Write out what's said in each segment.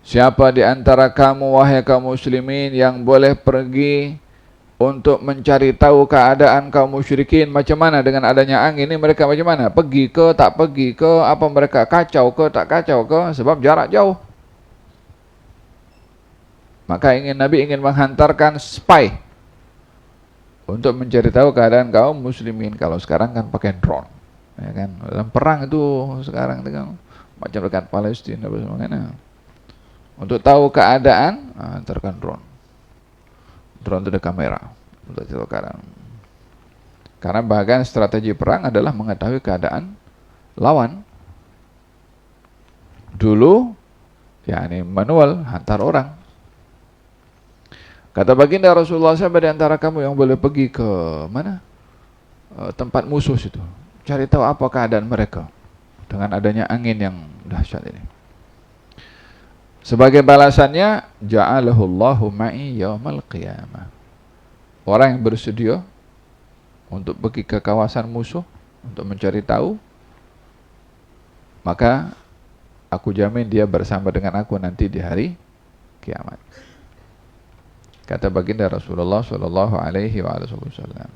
Siapa di antara kamu, wahai kaum muslimin, yang boleh pergi untuk mencari tahu keadaan kaum musyrikin macam mana dengan adanya angin ini, mereka macam mana? Pergi ke, tak pergi ke, apa mereka kacau ke, tak kacau ke, sebab jarak jauh. Maka Nabi ingin menghantarkan spy untuk mencari tahu keadaan kaum muslimin. Kalau sekarang kan pakai drone, ya kan? Dalam perang itu sekarang itu kan macam dekat Palestina bagaimana? Untuk tahu keadaan, hantarkan drone. Drone itu ada kamera untuk tahu keadaan. Karena bagian strategi perang adalah mengetahui keadaan lawan. Dulu, yakni manual, hantar orang. Kata baginda Rasulullah, siapa di antara kamu yang boleh pergi ke mana? Tempat musuh situ. Cari tahu apa keadaan mereka dengan adanya angin yang dahsyat ini. Sebagai balasannya, ja'alahu Allahu ma'i yaumal qiyamah. Orang yang bersedia untuk pergi ke kawasan musuh untuk mencari tahu, maka aku jamin dia bersama dengan aku nanti di hari kiamat. Kata baginda Rasulullah sallallahu alaihi wasallam.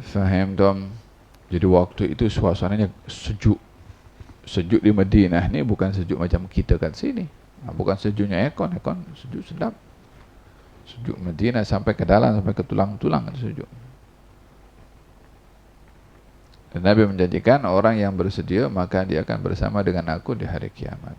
Faham dong? Jadi waktu itu suasananya sejuk. Sejuk di Madinah ni bukan sejuk macam kita kat sini. Bukan sejuknya aircon, sejuk sedap. Sejuk Madinah sampai ke dalam, sampai ke tulang-tulang sejuk. Dan Nabi menjanjikan orang yang bersedia maka dia akan bersama dengan aku di hari kiamat.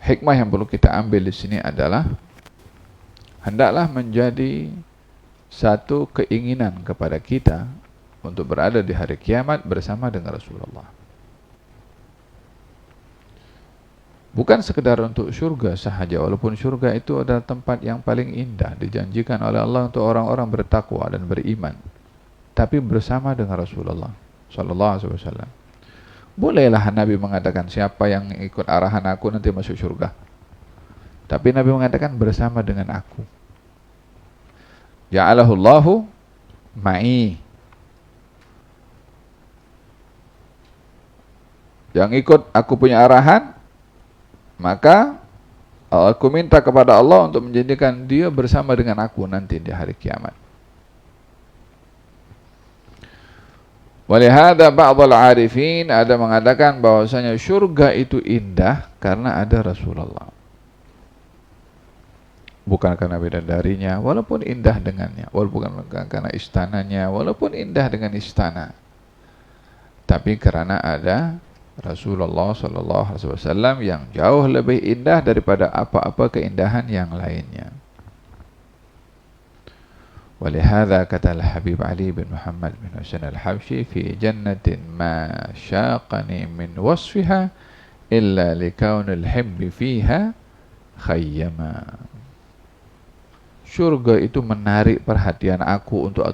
Hikmah yang perlu kita ambil di sini adalah hendaklah menjadi satu keinginan kepada kita untuk berada di hari kiamat bersama dengan Rasulullah. Bukan sekedar untuk syurga sahaja, walaupun syurga itu adalah tempat yang paling indah dijanjikan oleh Allah untuk orang-orang bertakwa dan beriman. Tapi bersama dengan Rasulullah sallallahu alaihi wasallam. Bolehlah Nabi mengatakan siapa yang ikut arahan aku nanti masuk syurga. Tapi Nabi mengatakan bersama dengan aku. Ja'alahu Allahu ma'i. Yang ikut aku punya arahan, maka aku minta kepada Allah untuk menjadikan dia bersama dengan aku nanti di hari kiamat. Walihada ba'dul arifin ada mengatakan bahwasanya syurga itu indah karena ada Rasulullah. Bukan karena bidadarinya, walaupun indah dengannya, walaupun karena istananya, walaupun indah dengan istana. Tapi karena ada Rasulullah sallallahu alaihi wasallam yang jauh lebih indah daripada apa-apa keindahan yang lainnya. ولهذا kata Habib Ali bin Muhammad bin Husain al-Habsyi fi jannatin ma syaqani min wasfiha illa likaunil hibbi fiha khayyama. Surga itu menarik perhatian aku untuk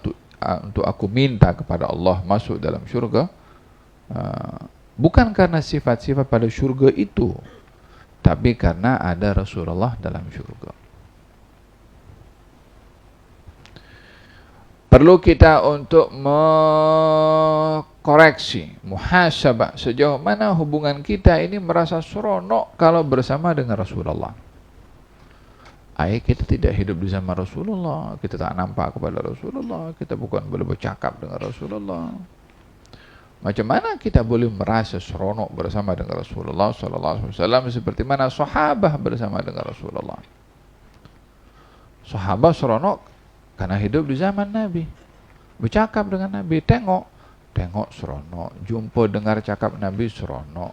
aku minta kepada Allah masuk dalam surga, bukan karena sifat-sifat pada surga itu, tapi karena ada Rasulullah dalam surga. Perlu kita untuk mengkoreksi, muhasabah sejauh mana hubungan kita ini merasa seronok kalau bersama dengan Rasulullah. Kita tidak hidup di zaman Rasulullah, kita tak nampak kepada Rasulullah, kita bukan boleh bercakap dengan Rasulullah. Macam mana kita boleh merasa seronok bersama dengan Rasulullah sallallahu alaihi wasallam seperti mana sahabat bersama dengan Rasulullah? Sahabat seronok karena hidup di zaman Nabi, bercakap dengan Nabi, tengok seronok, jumpa dengar cakap Nabi seronok,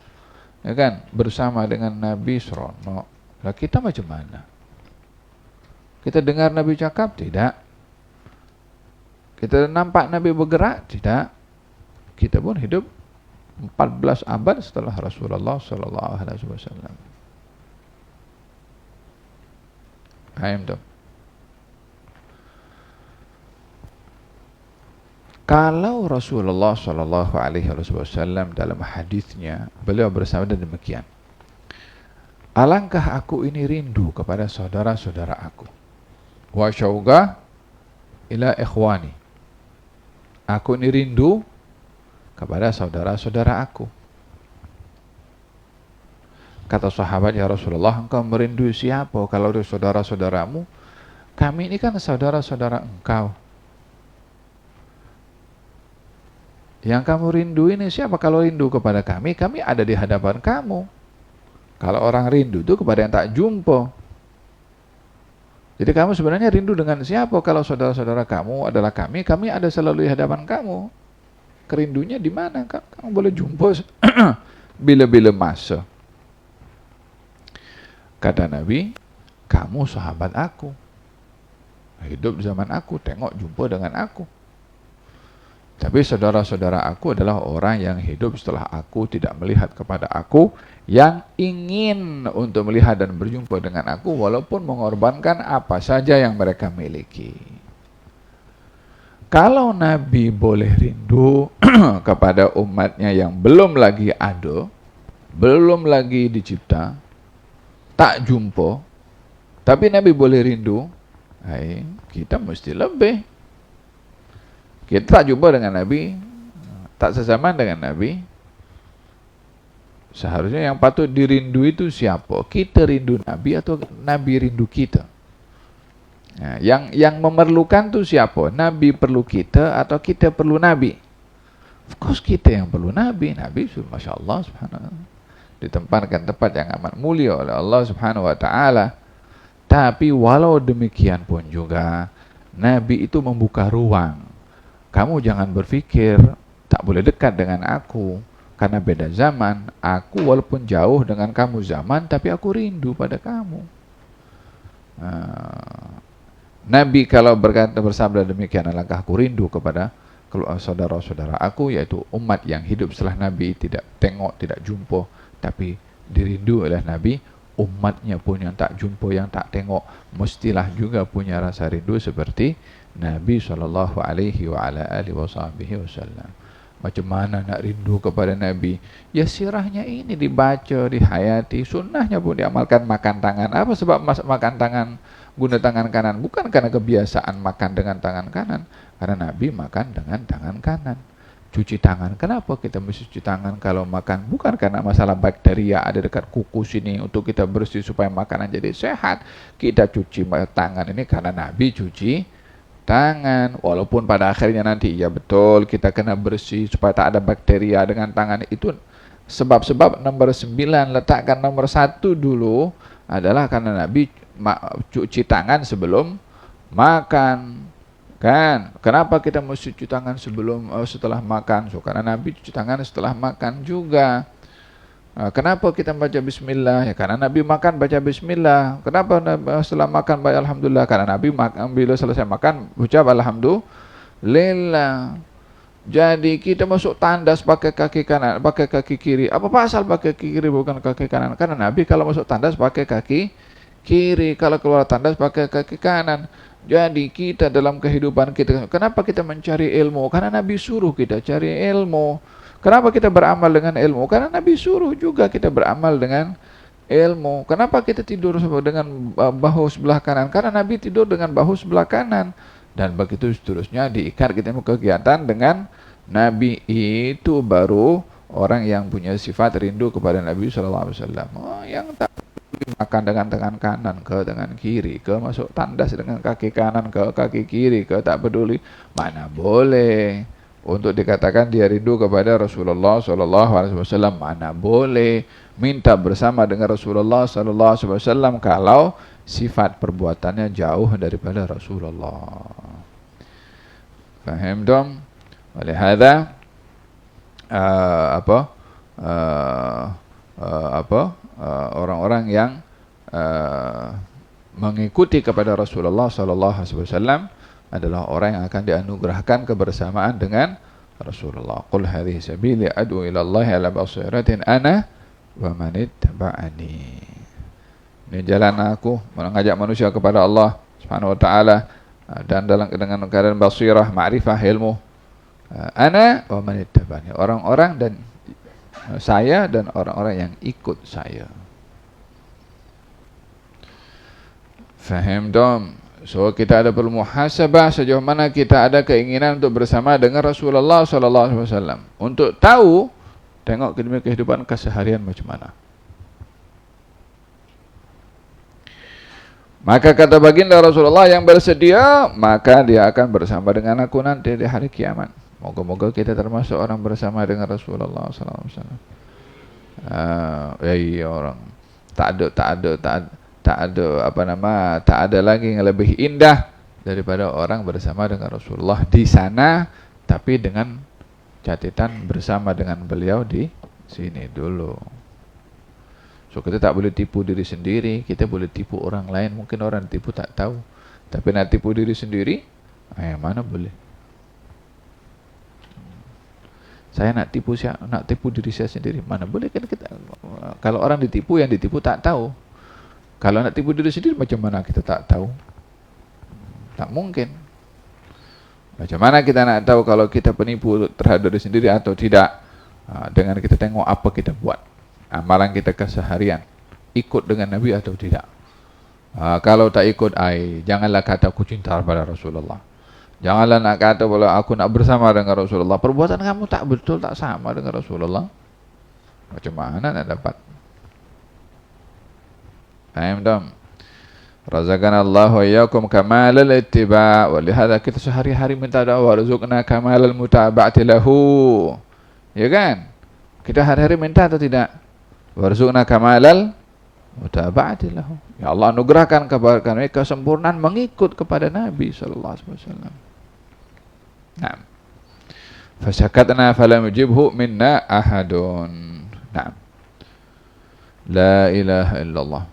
ya kan? Bersama dengan Nabi seronok. Lah kita macam mana? Kita dengar Nabi cakap? Tidak. Kita nampak Nabi bergerak? Tidak. Kita pun hidup 14 abad setelah Rasulullah sallallahu alaihi wasallam. Paham tak? Kalau Rasulullah sallallahu alaihi wasallam dalam hadisnya beliau bersabda demikian, alangkah aku ini rindu kepada saudara-saudara aku, wa syauqa ila ikhwani, aku ini rindu kepada saudara-saudara aku. Kata sahabat, ya Rasulullah, engkau merindui siapa kalau dari saudara-saudaramu? Kami ini kan saudara-saudara engkau. Yang kamu rindu ini siapa? Kalau rindu kepada kami, kami ada di hadapan kamu. Kalau orang rindu itu kepada yang tak jumpa. Jadi kamu sebenarnya rindu dengan siapa? Kalau saudara-saudara kamu adalah kami ada selalu di hadapan kamu. Kerindunya di mana? Kamu boleh jumpa bila-bila masa. Kata Nabi, kamu sahabat aku. Hidup zaman aku, tengok jumpa dengan aku. Tapi saudara-saudara aku adalah orang yang hidup setelah aku, tidak melihat kepada aku, yang ingin untuk melihat dan berjumpa dengan aku, walaupun mengorbankan apa saja yang mereka miliki. Kalau Nabi boleh rindu kepada umatnya yang belum lagi ada, belum lagi dicipta, tak jumpa, tapi Nabi boleh rindu, kita mesti lebih. Kita tak jumpa dengan Nabi, tak sezaman dengan Nabi. Seharusnya yang patut dirindu itu siapa? Kita rindu Nabi atau Nabi rindu kita? Nah, yang memerlukan itu siapa? Nabi perlu kita atau kita perlu Nabi? Of course kita yang perlu Nabi. Nabi Masya Allah subhanahu ditempatkan tempat yang amat mulia oleh Allah subhanahu wa ta'ala. Tapi walau demikian pun juga, Nabi itu membuka ruang. Kamu jangan berpikir tak boleh dekat dengan aku karena beda zaman. Aku walaupun jauh dengan kamu zaman, tapi aku rindu pada kamu. Nabi kalau berkata bersabda demikian, alangkah aku rindu kepada saudara-saudara aku, yaitu umat yang hidup setelah Nabi tidak tengok, tidak jumpa, tapi dirindu oleh Nabi. Umatnya pun yang tak jumpa, yang tak tengok, mestilah juga punya rasa rindu seperti Nabi SAW. Macam mana nak rindu kepada Nabi? Ya sirahnya ini dibaca, dihayati, sunnahnya pun diamalkan. Makan tangan, apa sebab makan tangan guna tangan kanan? Bukan karena kebiasaan makan dengan tangan kanan, karena Nabi makan dengan tangan kanan. Cuci tangan, kenapa kita mesti cuci tangan kalau makan? Bukan karena masalah bakteria ada dekat kuku sini untuk kita bersih supaya makanan jadi sehat. Kita cuci tangan ini karena Nabi cuci tangan, walaupun pada akhirnya nanti ya betul kita kena bersih supaya tak ada bakteria dengan tangan. Itu sebab-sebab nomor 9. Letakkan nomor 1 dulu adalah karena Nabi cuci tangan sebelum makan. Kan? Kenapa kita mesti cuci tangan setelah makan? Karena Nabi cuci tangan setelah makan juga. Kenapa kita baca bismillah? Ya karena Nabi makan baca bismillah. Kenapa setelah makan baca alhamdulillah? Karena Nabi bila selesai makan ucap alhamdulillah. Jadi kita masuk tandas pakai kaki kanan, pakai kaki kiri. Apa pasal pakai kaki kiri bukan kaki kanan? Karena Nabi kalau masuk tandas pakai kaki kiri, kalau keluar tandas pakai kaki kanan. Jadi kita dalam kehidupan kita, kenapa kita mencari ilmu? Karena Nabi suruh kita cari ilmu. Kenapa kita beramal dengan ilmu? Karena Nabi suruh juga kita beramal dengan ilmu. Kenapa kita tidur dengan bahu sebelah kanan? Karena Nabi tidur dengan bahu sebelah kanan. Dan begitu seterusnya, diikat kita kegiatan dengan Nabi. Itu baru orang yang punya sifat rindu kepada Nabi SAW. Yang tak makan dengan tangan kanan ke tangan kiri ke, masuk tandas dengan kaki kanan ke kaki kiri ke, tak peduli, mana boleh untuk dikatakan dia rindu kepada Rasulullah SAW. Mana boleh minta bersama dengan Rasulullah SAW kalau sifat perbuatannya jauh daripada Rasulullah. Faham dong? Oleh hadza orang-orang yang mengikuti kepada Rasulullah SAW adalah orang yang akan dianugerahkan kebersamaan dengan Rasulullah. Qul hadhihi sabili ad'u ila Allah ala basiratin ana wa man ittaba'ani. Ini jalan aku mengajak manusia kepada Allah Subhanahu wa taala dan dengan keadaan basirah, ma'rifah, ilmu. Ana wa man ittaba'ani. Orang-orang dan saya dan orang-orang yang ikut saya. Faham dong? So kita ada perlu muhasabah sejauh mana kita ada keinginan untuk bersama dengan Rasulullah SAW. Untuk tahu, tengok kehidupan keseharian macam mana. Maka kata baginda Rasulullah, yang bersedia maka dia akan bersama dengan aku nanti di hari kiamat. Moga-moga kita termasuk orang bersama dengan Rasulullah sallallahu alaihi wasallam. Iya orang tak ada lagi yang lebih indah daripada orang bersama dengan Rasulullah di sana, tapi dengan catatan bersama dengan beliau di sini dulu. So kita tak boleh tipu diri sendiri, kita boleh tipu orang lain. Mungkin orang tipu tak tahu, tapi nak tipu diri sendiri, mana boleh. Saya nak tipu diri saya sendiri, mana boleh kan kita. Kalau orang ditipu, yang ditipu tak tahu. Kalau nak tipu diri sendiri, macam mana kita tak tahu? Tak mungkin. Macam mana kita nak tahu kalau kita penipu terhadap diri sendiri atau tidak? Dengan kita tengok apa kita buat, amalan kita keseharian, ikut dengan Nabi atau tidak. Kalau tak ikut, janganlah kata aku cinta pada Rasulullah. Janganlah nak kata kalau aku nak bersama dengan Rasulullah. Perbuatan kamu tak betul, tak sama dengan Rasulullah. Macam mana nak dapat? Faham tak? Razaqanallahu wa iyyakum kamalal ittiba'. Walihada kita sehari-hari minta doa, warzuqna kamalal mutaba'ati lahu. Ya kan? Kita hari-hari minta atau tidak? Warzuqna kamalal mutaba'ati lahu. Ya Allah anugerahkan kepada kami kesempurnaan mengikut kepada Nabi sallallahu alaihi wasallam. Naam. Fasakatna falam yujibhu minna ahadun. Naam. La ilaha illallah.